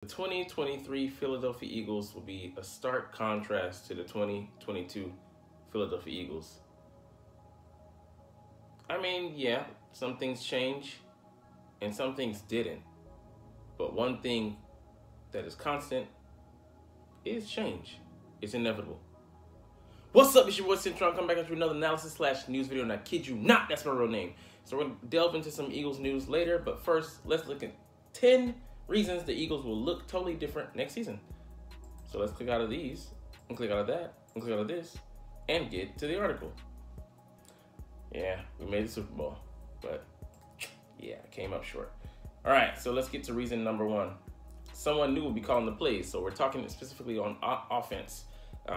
The 2023 Philadelphia Eagles will be a stark contrast to the 2022 Philadelphia Eagles. I mean, yeah, some things change and some things didn't. But one thing that is constant is change. It's inevitable. What's up? It's your boy Cintron. Come back into another analysis / news video, and I kid you not, that's my real name. So we're going to delve into some Eagles news later, but first, let's look at 10 reasons the Eagles will look totally different next season. So let's click out of these, and click out of that, and click out of this, and get to the article. Yeah, we made the Super Bowl, but yeah, came up short. All right, so let's get to reason number one. Someone new will be calling the plays. So we're talking specifically on offense.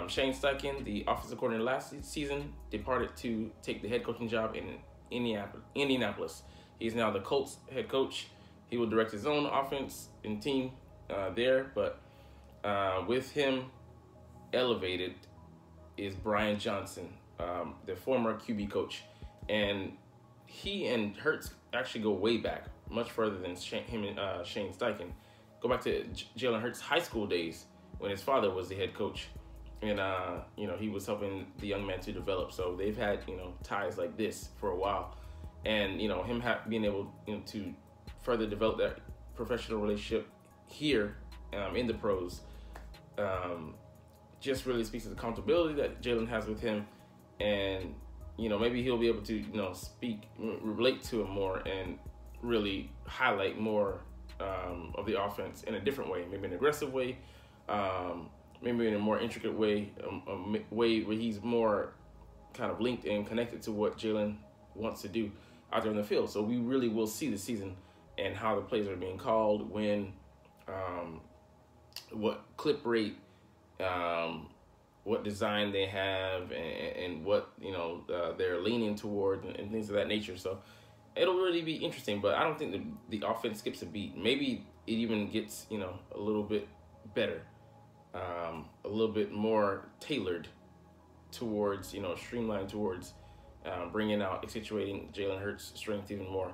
Shane Steichen, the offensive coordinator last season, departed to take the head coaching job in Indianapolis. He's now the Colts head coach. He will direct his own offense and team there, but with him elevated is Brian Johnson, the former QB coach. And he and Hurts actually go way back, much further than him and Shane Steichen. Go back to Jalen Hurts' high school days when his father was the head coach. And, he was helping the young man to develop. So they've had, ties like this for a while. And, him being able to further develop that professional relationship here in the pros just really speaks to the comfortability that Jalen has with him. And, maybe he'll be able to, relate to him more and really highlight more of the offense in a different way, maybe an aggressive way, maybe in a more intricate way, a way where he's more kind of linked and connected to what Jalen wants to do out there in the field. So we really will see this season and how the plays are being called, when, what clip rate, what design they have, and what they're leaning toward, and things of that nature. So it'll really be interesting, but I don't think the offense skips a beat. Maybe it even gets a little bit better, a little bit more tailored towards streamlined towards bringing out, accentuating Jalen Hurts' strength even more.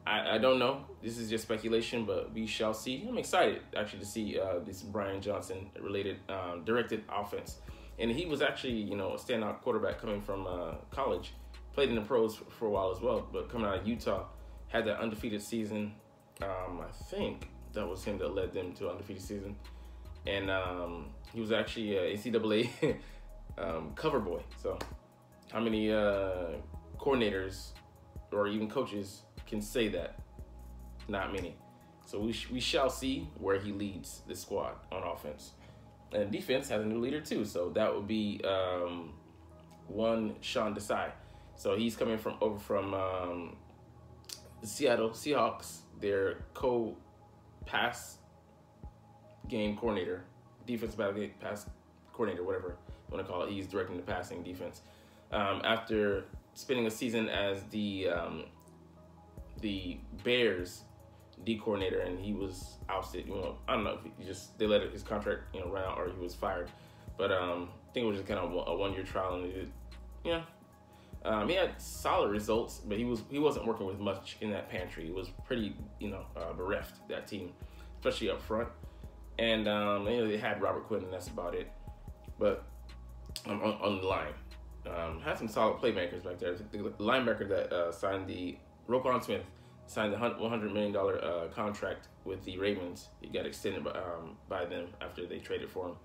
I don't know. This is just speculation, but we shall see. I'm excited actually to see this Brian Johnson related directed offense, and he was actually a standout quarterback coming from college. Played in the pros for a while as well, but coming out of Utah, had that undefeated season. I think that was him that led them to an undefeated season. And he was actually a NCAA cover boy. So how many coordinators or even coaches can say that? Not many. So we shall see where he leads the squad on offense. And defense has a new leader too. So that would be one Sean Desai. So he's coming over from the Seattle Seahawks, their co-pass game coordinator, defensive pass coordinator, whatever you want to call it. He's directing the passing defense. After spending a season as the Bears D coordinator, and he was ousted. I don't know if they let his contract run out, or he was fired. But I think it was just kind of a one-year trial, and he had solid results, but he wasn't working with much in that pantry. He was pretty bereft, that team, especially up front. And they had Robert Quinn, and that's about it. But on the line, had some solid playmakers back there. The linebacker that signed Roquan Smith signed the $100 million contract with the Ravens. He got extended by them after they traded for him.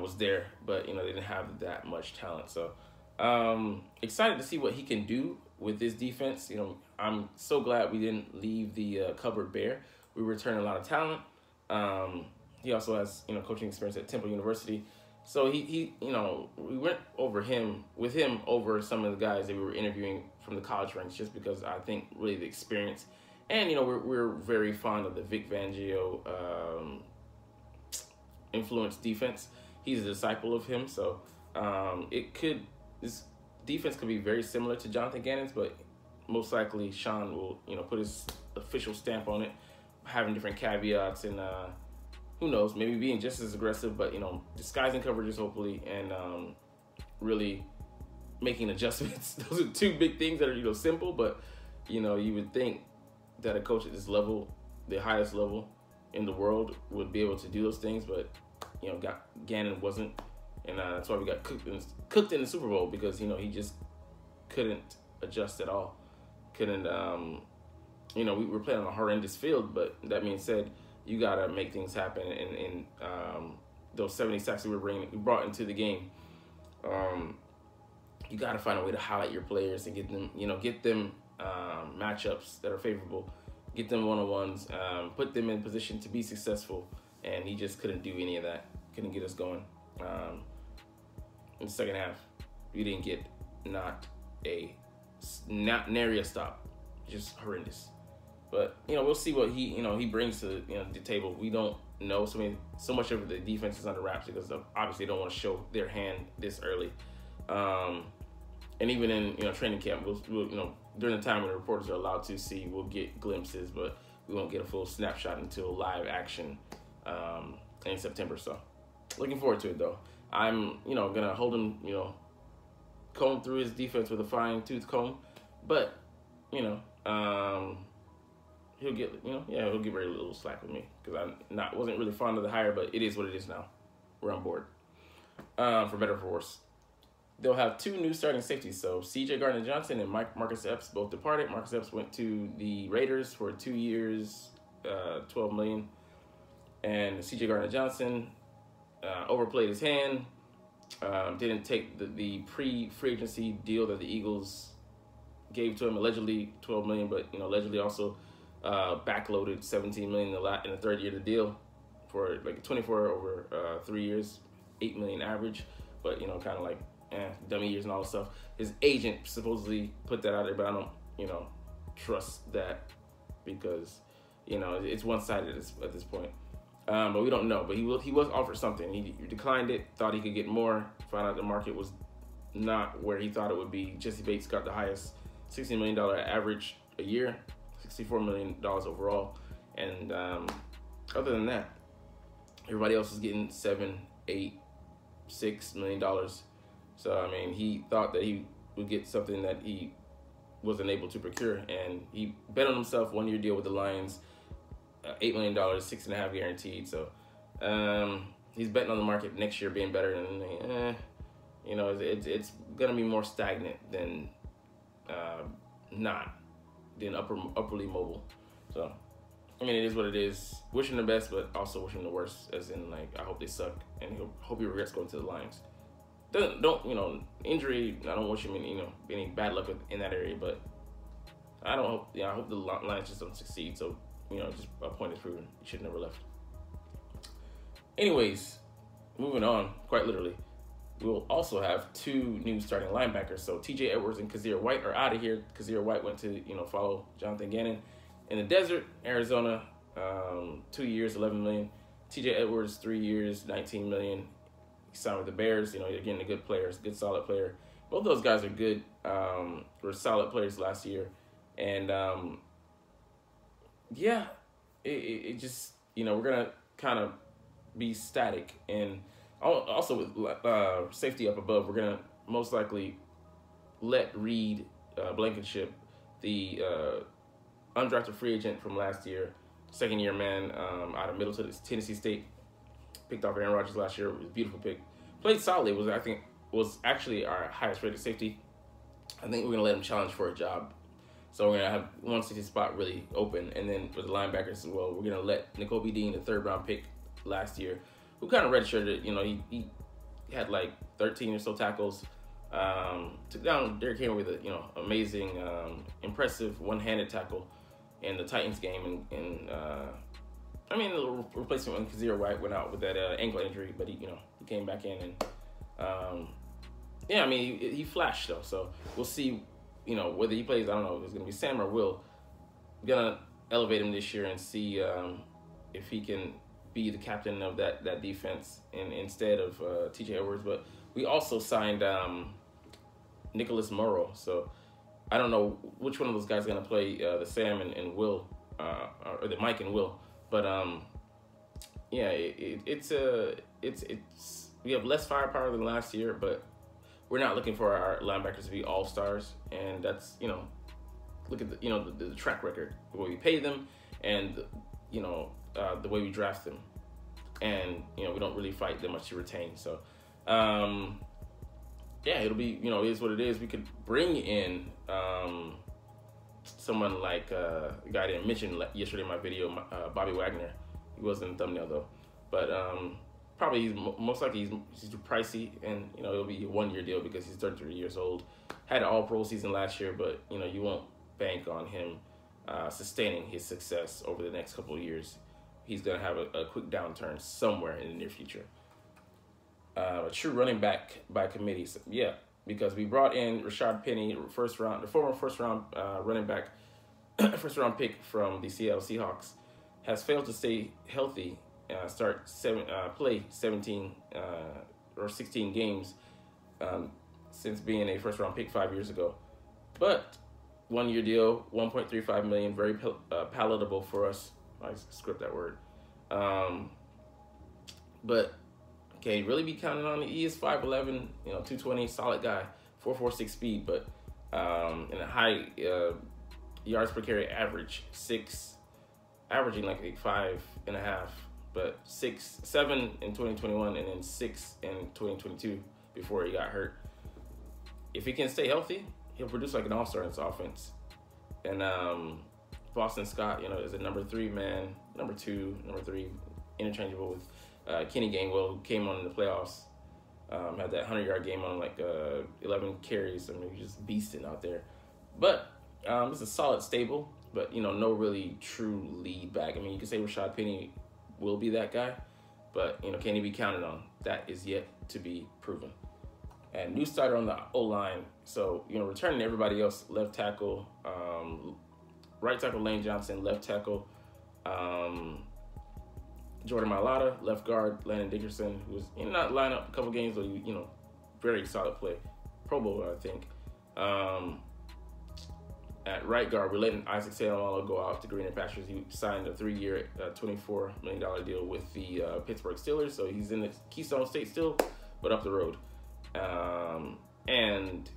Was there, but they didn't have that much talent. So excited to see what he can do with this defense. I'm so glad we didn't leave the cupboard bare. We returned a lot of talent. He also has coaching experience at Temple University. So he we went over with him over some of the guys that we were interviewing from the college ranks, just because I think really the experience, and we're very fond of the Vic Fangio influenced defense. He's a disciple of him, so this defense could be very similar to Jonathan Gannon's, but most likely Sean will put his official stamp on it, having different caveats, and who knows, maybe being just as aggressive, but disguising coverages hopefully, and really making adjustments. Those are two big things that are simple, but you would think that a coach at this level, the highest level, in the world would be able to do those things, but Gannon wasn't, and that's why we got cooked in the Super Bowl, because he just couldn't adjust at all. Couldn't we were playing on a horrendous field, but that being said, you gotta make things happen, and those 70 sacks we brought into the game. You gotta find a way to highlight your players and get them matchups that are favorable, get them one-on-ones, put them in position to be successful, and he just couldn't do any of that. Couldn't get us going. In the second half, we didn't get not nary a stop, just horrendous. But we'll see what he brings to the table. We don't know. So much of the defense is under wraps because obviously they don't want to show their hand this early. And even in training camp, we'll during the time when the reporters are allowed to see, we'll get glimpses, but we won't get a full snapshot until live action in September. So looking forward to it though. I'm gonna hold him comb through his defense with a fine-tooth comb, but he'll get he'll get very little slack with me because wasn't really fond of the hire, but it is what it is now. We're on board, for better or for worse. They'll have two new starting safeties. So C.J. Gardner-Johnson and Marcus Epps both departed. Marcus Epps went to the Raiders for 2 years, $12 million, and C.J. Gardner-Johnson overplayed his hand. Didn't take the pre-free agency deal that the Eagles gave to him, allegedly $12 million, but allegedly also backloaded $17 million in the third year of the deal for like 24 over 3 years, $8 million average, but kind of like dummy years and all that stuff. His agent supposedly put that out there, but I don't trust that because it's one-sided at this point. But we don't know. But he was offered something. He declined it. Thought he could get more. Found out the market was not where he thought it would be. Jesse Bates got the highest $60 million average a year, $64 million overall. And other than that, everybody else is getting $7, $8, $6 million. So he thought that he would get something that he wasn't able to procure, and he bet on himself. 1 year deal with the Lions. $8 million, 6.5 guaranteed. So he's betting on the market next year being better, and it's gonna be more stagnant than upperly mobile. So it is what it is. Wishing the best, but also wishing the worst, as in I hope they suck, and hope he regrets going to the Lions. Don't injury. I don't wish him any bad luck in that area, but I hope the Lions just don't succeed. So. Just a point is proven. You should have never left. Anyways, moving on, quite literally, we'll also have two new starting linebackers. So T.J. Edwards and Kazir White are out of here. Kazir White went to, follow Jonathan Gannon in the desert, Arizona, 2 years, $11 million. T.J. Edwards, 3 years, $19 million. He signed with the Bears. Again, a good player, a good, solid player. Both those guys are good. Were solid players last year. And, yeah, it just, we're going to kind of be static. And also with safety up above, we're going to most likely let Reed Blankenship, the undrafted free agent from last year, second-year man out of Middle Tennessee State, picked off Aaron Rodgers last year. It was a beautiful pick. Played solidly. Was actually our highest-rated safety. I think we're going to let him challenge for a job. So we're going to have one safety spot really open. And then for the linebackers as well, we're going to let Nakobe Dean, the third-round pick last year, who kind of redshirted. He had like 13 or so tackles. Took down Derrick Henry with a amazing, impressive one-handed tackle in the Titans game. And the replacement when Kazir White went out with that ankle injury, but he came back in and he flashed though. So we'll see. Whether he plays, I don't know if it's going to be Sam or Will. I'm going to elevate him this year and see if he can be the captain of that defense instead of T.J. Edwards. But we also signed Nicholas Morrow. So I don't know which one of those guys is going to play the Sam and Will, or the Mike and Will. But it's we have less firepower than last year, but we're not looking for our linebackers to be all-stars, and that's, look at the track record, what we pay them, and, the way we draft them, and we don't really fight that much to retain. So yeah, it'll be, it is what it is. We could bring in someone like a guy I didn't mention yesterday in my video, Bobby Wagner. He wasn't in the thumbnail though, but probably most likely he's too pricey, and it'll be a 1-year deal because he's 33 years old. Had an All-Pro season last year, but you won't bank on him sustaining his success over the next couple of years. He's gonna have a quick downturn somewhere in the near future. A true running back by committee, so, yeah, because we brought in Rashad Penny, the former first round running back, first round pick from the Seattle Seahawks, has failed to stay healthy, play 17 or 16 games since being a first round pick 5 years ago. But 1-year deal, $1.35 million, very palatable for us. I script that word. But okay, really be counting on it. He is 5'11", 220, solid guy, 4.46 speed, but in a high yards per carry average, averaging like 5.5, but 7 in 2021 and then 6 in 2022 before he got hurt. If he can stay healthy, he'll produce like an all-star in this offense. And Boston Scott, is a number 3 man, number 2, number 3, interchangeable with Kenny Gainwell, who came on in the playoffs, had that 100-yard game on like 11 carries. I mean, just beasting out there. But it's a solid stable, but no really true lead back. I mean, you could say Rashad Penny will be that guy, but can he be counted on? That is yet to be proven. And new starter on the O-line. So, returning everybody else, left tackle, right tackle Lane Johnson, left tackle Jordan Mailata, left guard Landon Dickerson, who was in that lineup a couple games, but very solid play. Pro Bowler, I think. At right guard, we're letting Isaac Seumalo go out to greener pastures. He signed a 3-year, $24 million deal with the Pittsburgh Steelers, so he's in the Keystone State still, but up the road. And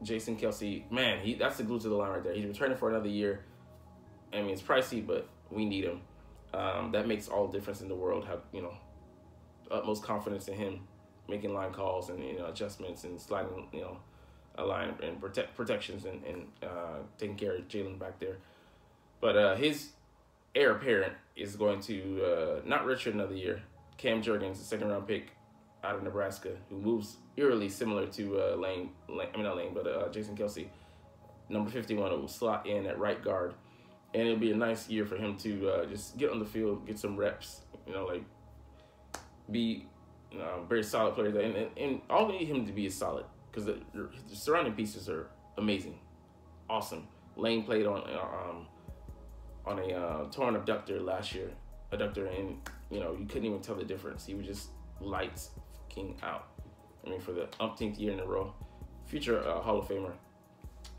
Jason Kelce, man, that's the glue to the line right there. He's returning for another year. I mean, it's pricey, but we need him. That makes all the difference in the world. Have utmost confidence in him making line calls and adjustments and sliding a line and protections and taking care of Jalen back there. But his heir apparent is going to not redshirt another year. Cam Jurgens, the 2nd-round pick out of Nebraska, who moves eerily similar to Jason Kelce. Number 51 will slot in at right guard. And it'll be a nice year for him to just get on the field, get some reps, be very solid player there. And all we need him to be is solid, because the surrounding pieces are amazing, awesome. Lane played on a torn abductor last year, and you couldn't even tell the difference. He was just lights fucking out. I mean, for the umpteenth year in a row, future Hall of Famer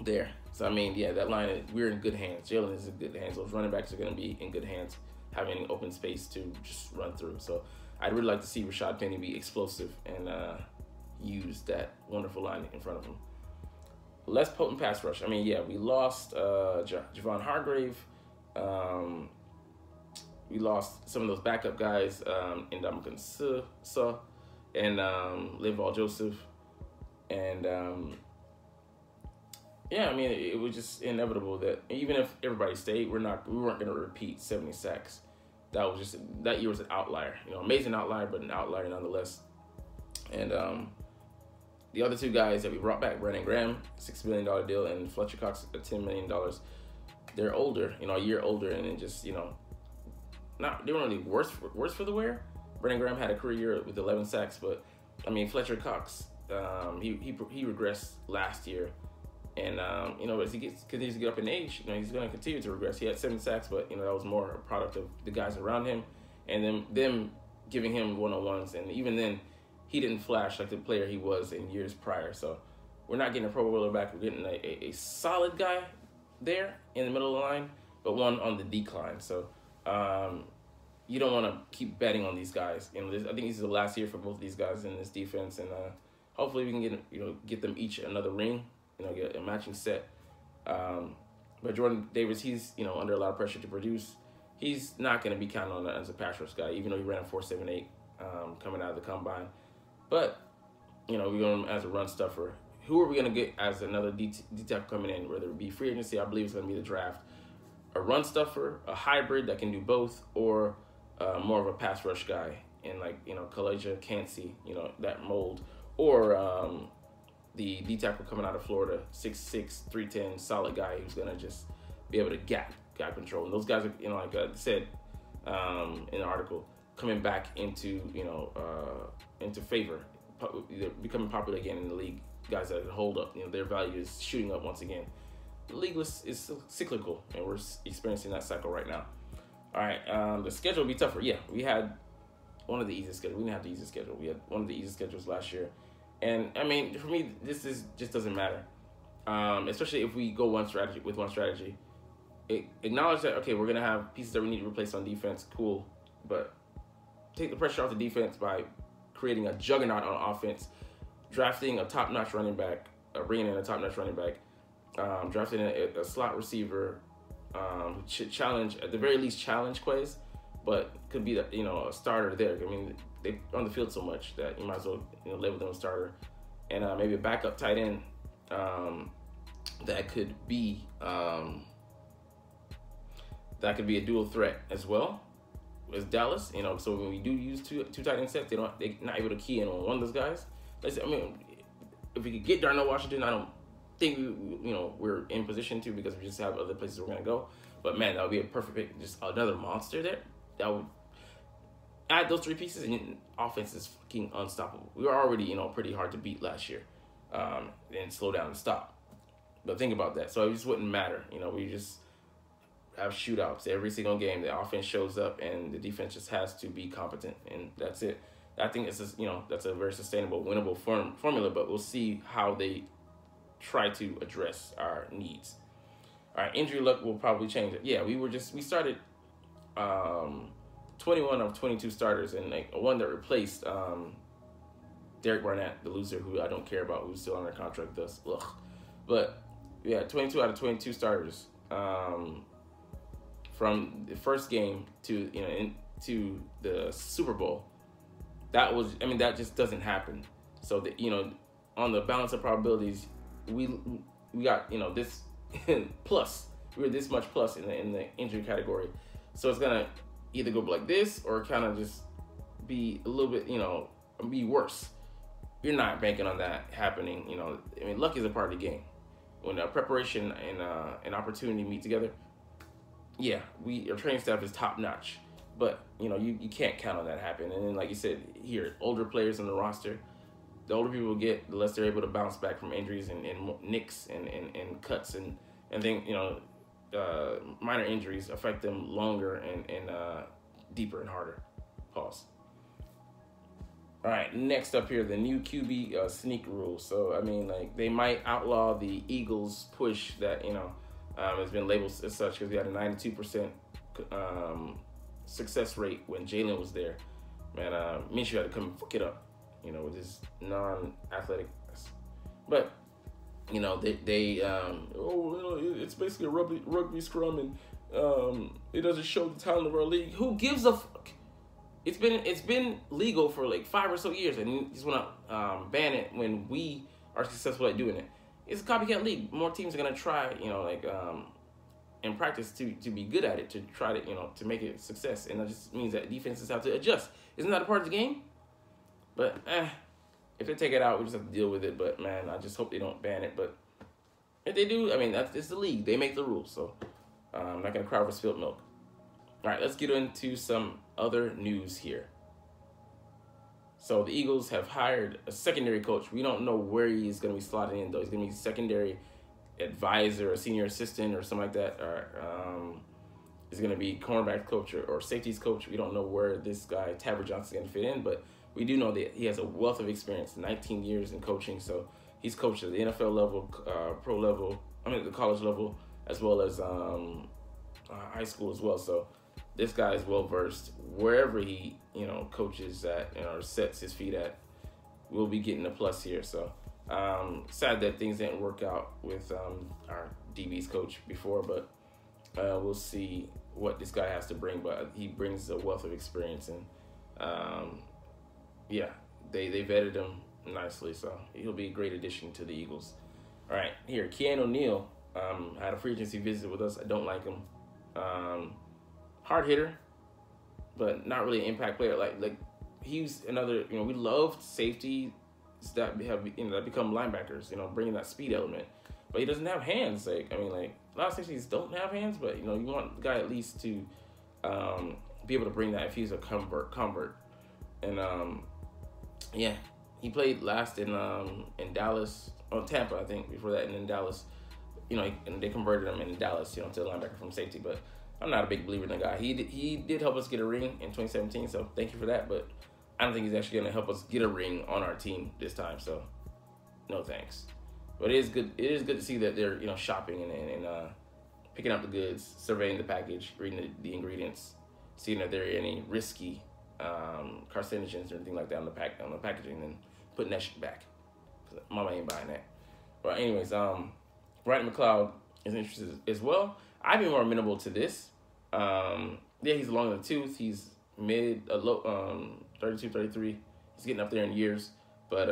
there. So I mean, yeah, that line, we're in good hands. Jalen is in good hands. Those running backs are going to be in good hands, having open space to just run through. So I'd really like to see Rashad Penny be explosive and use that wonderful line in front of him. Less potent pass rush. I mean, yeah, we lost Javon Hargrave. We lost some of those backup guys, Ndamukong Suh and Linval Joseph. And yeah, I mean, it was just inevitable that even if everybody stayed, we weren't going to repeat 70 sacks. That year was an outlier, amazing outlier, but an outlier nonetheless. And the other 2 guys that we brought back, Brandon Graham, $6 million deal, and Fletcher Cox, $10 million. They're older, a year older, and then just, they weren't really worse for the wear. Brandon Graham had a career year with 11 sacks, but I mean, Fletcher Cox, he regressed last year. And, as he continues to get up in age, he's going to continue to regress. He had 7 sacks, but, that was more a product of the guys around him and them giving him one-on-ones. And even then, he didn't flash like the player he was in years prior. So we're not getting a Pro Bowler back. We're getting a solid guy there in the middle of the line, but one on the decline. So you don't want to keep betting on these guys. I think this is the last year for both of these guys in this defense. And hopefully we can get them each another ring. Get a matching set. But Jordan Davis, he's, under a lot of pressure to produce. he's not going to be counted on as a pass rush guy, even though he ran a 4.78 coming out of the combine. But, you know, we're going as a run stuffer. Who are we going to get as another D tackle coming in, whether it be free agency? I believe it's going to be the draft. A run stuffer, a hybrid that can do both, or more of a pass rush guy, and like, you know, Kalaja, Cansey, you know, that mold, or the D tackle coming out of Florida, 6'6", 310, solid guy who's gonna just be able to gap control. And those guys are, you know, like I said in the article, coming back into, you know, into favor, they're becoming popular again in the league. Guys that hold up, you know, their value is shooting up once again. The league is cyclical, and we're experiencing that cycle right now. All right, the schedule will be tougher. Yeah, we had one of the easiest schedules. We didn't have the easiest schedule. We had one of the easiest schedules last year. And, I mean, for me, this just doesn't matter, especially if we go one strategy. Acknowledge that, okay, we're going to have pieces that we need to replace on defense. Cool. But take the pressure off the defense by creating a juggernaut on offense, drafting a top-notch running back, bringing in a top-notch running back, drafting a slot receiver, should challenge, at the very least, challenge Quays, but could be, you know, a starter there. I mean, they on the field so much that you might as well, you know, label them a starter, and maybe a backup tight end that could be a dual threat as well as Dallas. You know, so when we do use two tight end sets, they're not able to key in on one of those guys. I mean, if we could get Darnell Washington, I don't think we're in position to, because we just have other places we're gonna go. But man, that would be a perfect pick. Just another monster there. That would add those three pieces, and offense is fucking unstoppable. We were already, you know, pretty hard to beat last year, and slow down and stop. But think about that. So it just wouldn't matter. You know, we just have shootouts every single game. The offense shows up, and the defense just has to be competent, and that's it. I think it's just, you know, that's a very sustainable, winnable formula. But we'll see how they try to address our needs. All right, injury luck will probably change it. Yeah, we started 21 of 22 starters, and like one that replaced Derek Barnett, the loser, who I don't care about, who's still under contract, thus, ugh. But yeah, 22 out of 22 starters from the first game to, you know, into the Super Bowl. That just doesn't happen. So that, you know, on the balance of probabilities, we got, you know, this plus. We were this much plus in the injury category. So it's gonna either go like this or kind of just be a little bit, you know, be worse. You're not banking on that happening. You know, I mean, luck is a part of the game. When preparation and an opportunity meet together, yeah, our training staff is top notch. But, you know, you can't count on that happening. And then, like you said, here, older players on the roster, the older people get, the less they're able to bounce back from injuries and nicks and cuts and then, you know, minor injuries affect them longer and deeper and harder. Pause. All right, next up here, the new QB sneak rule. So, I mean, like, they might outlaw the Eagles push that, you know, has been labeled as such, because we had a 92% success rate when Jalen was there. Man, Minshew had to come and fuck it up, you know, with his non-athletic. But, you know, it's basically a rugby scrum, and it doesn't show the talent of our league. Who gives a fuck? It's been legal for like 5 or so years, and you just want to ban it when we are successful at doing it. It's a copycat league. More teams are gonna try, you know, like in practice to be good at it, to try to, you know, to make it a success, and that just means that defenses have to adjust. Isn't that a part of the game? But if they take it out, we just have to deal with it. But man, I just hope they don't ban it. But if they do, I mean, it's the league. They make the rules, so I'm not gonna cry over spilled milk. All right, let's get into some other news here. So the Eagles have hired a secondary coach. We don't know where he's going to be slotted in, though. He's going to be secondary advisor, or senior assistant, or something like that. Or he's going to be cornerback coach or safeties coach. We don't know where this guy, Tabor Johnson, is going to fit in, but we do know that he has a wealth of experience, 19 years in coaching. So he's coached at the NFL level, pro level, the college level, as well as high school as well. So this guy is well versed wherever he, you know, coaches at, you know, or sets his feet at. We'll be getting a plus here. So sad that things didn't work out with our DB's coach before, but we'll see what this guy has to bring, but he brings a wealth of experience, and yeah, they vetted him nicely, so he'll be a great addition to the Eagles. All right, here, Keanu Neal had a free agency visit with us. I don't like him. Hard hitter, but not really an impact player. Like he's another. We loved safety that have that become linebackers. Bringing that speed element, but he doesn't have hands. Like a lot of safeties don't have hands, but you want the guy at least to be able to bring that if he's a convert. And yeah, he played last in Dallas, Tampa, I think, before that, and in Dallas, and they converted him in Dallas, to a linebacker from safety. But I'm not a big believer in the guy. He did help us get a ring in 2017, so thank you for that. But I don't think he's actually going to help us get a ring on our team this time. So no thanks. But it is good. It is good to see that they're shopping and picking up the goods, surveying the package, reading the ingredients, seeing if there are any risky carcinogens or anything like that on the packaging, and putting that shit back. Cause mama ain't buying that. But anyways, Rodney McLeod is interested as well. I'd be more amenable to this. Yeah, he's long in the tooth. He's low, 32, 33. He's getting up there in years, but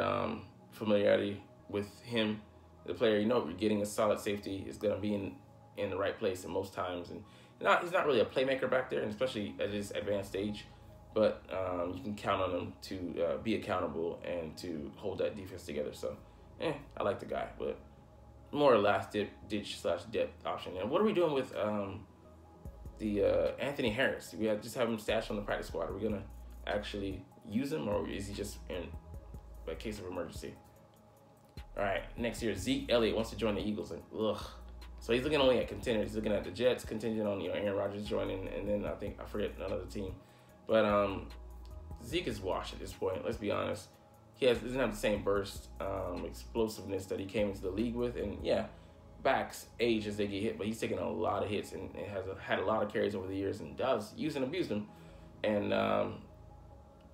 familiarity with him, the player, you're getting a solid safety is going to be in the right place in most times, and he's not really a playmaker back there, and especially at his advanced stage. But you can count on him to be accountable and to hold that defense together. So, I like the guy, but more or less ditch/depth option. And what are we doing with the Anthony Harris? We just have him stashed on the practice squad. Are we gonna actually use him, or is he just in a case of emergency? All right, next year, Zeke Elliott wants to join the Eagles. Ugh. So he's looking only at contenders. He's looking at the Jets, contingent on Aaron Rodgers joining, and then I forget another team. But Zeke is washed at this point. Let's be honest. He doesn't have the same burst, explosiveness that he came into the league with, and yeah, backs age as they get hit, but he's taken a lot of hits and has had a lot of carries over the years, and Dallas used and abused him. And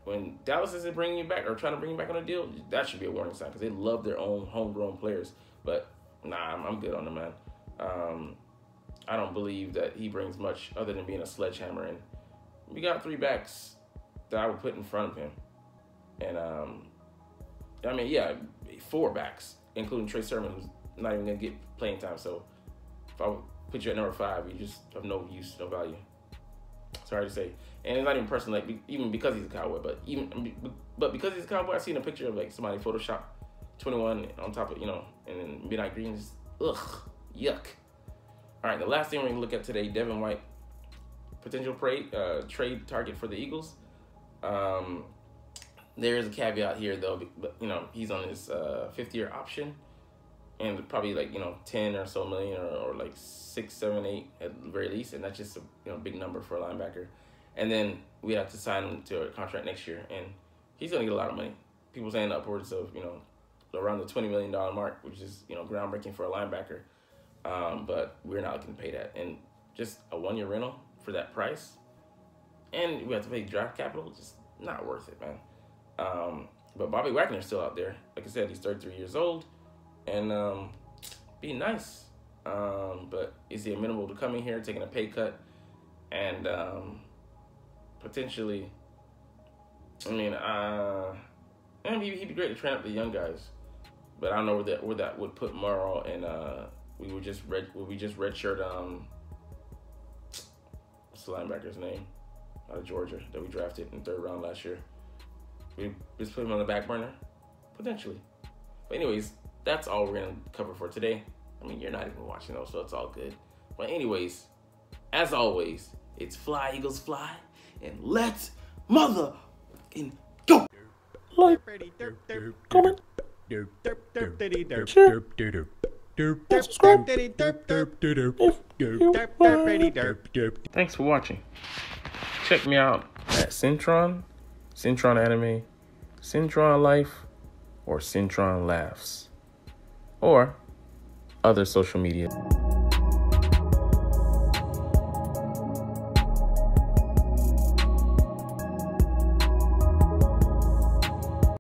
when Dallas isn't bringing you back or trying to bring you back on a deal, that should be a warning sign, because they love their own homegrown players. But nah, I'm good on him, man. I don't believe that he brings much other than being a sledgehammer, and we got 3 backs that I would put in front of him. And 4 backs, including Trey Sermon, who's not even going to get playing time. So if I would put you at number 5, you just have no use, no value. Sorry to say. And it's not even personal, even because he's a Cowboy, but because he's a Cowboy, I've seen a picture of somebody Photoshop 21 on top of, and then midnight green, just yuck. All right, the last thing we're going to look at today, Devin White, potential trade target for the Eagles. There is a caveat here, though, but he's on his 5th-year option, and probably 10 or so million, or 6, 7, 8 at the very least, and that's just a big number for a linebacker. And then we have to sign him to a contract next year, and he's gonna get a lot of money. People saying upwards of around the $20 million mark, which is groundbreaking for a linebacker. But we're not looking to pay that, and just a 1-year rental for that price, and we have to pay draft capital, just not worth it, man. But Bobby Wagner's still out there. Like I said, he's 33 years old, and be nice. But is he amenable to coming here, taking a pay cut, and potentially? And he'd be great to train up the young guys, but I don't know where that would put Morrow, and we just redshirt what's the linebacker's name out of Georgia that we drafted in the 3rd round last year. We just put him on the back burner, potentially. But anyways, that's all we're gonna cover for today. You're not even watching those, so it's all good. But anyways, as always, it's fly, Eagles, fly, and let's motherfucking go. Like, comment, share, and subscribe. Thanks for watching. Check me out at Cintron Anime, Cintron Life, or Cintron Laughs, or other social media.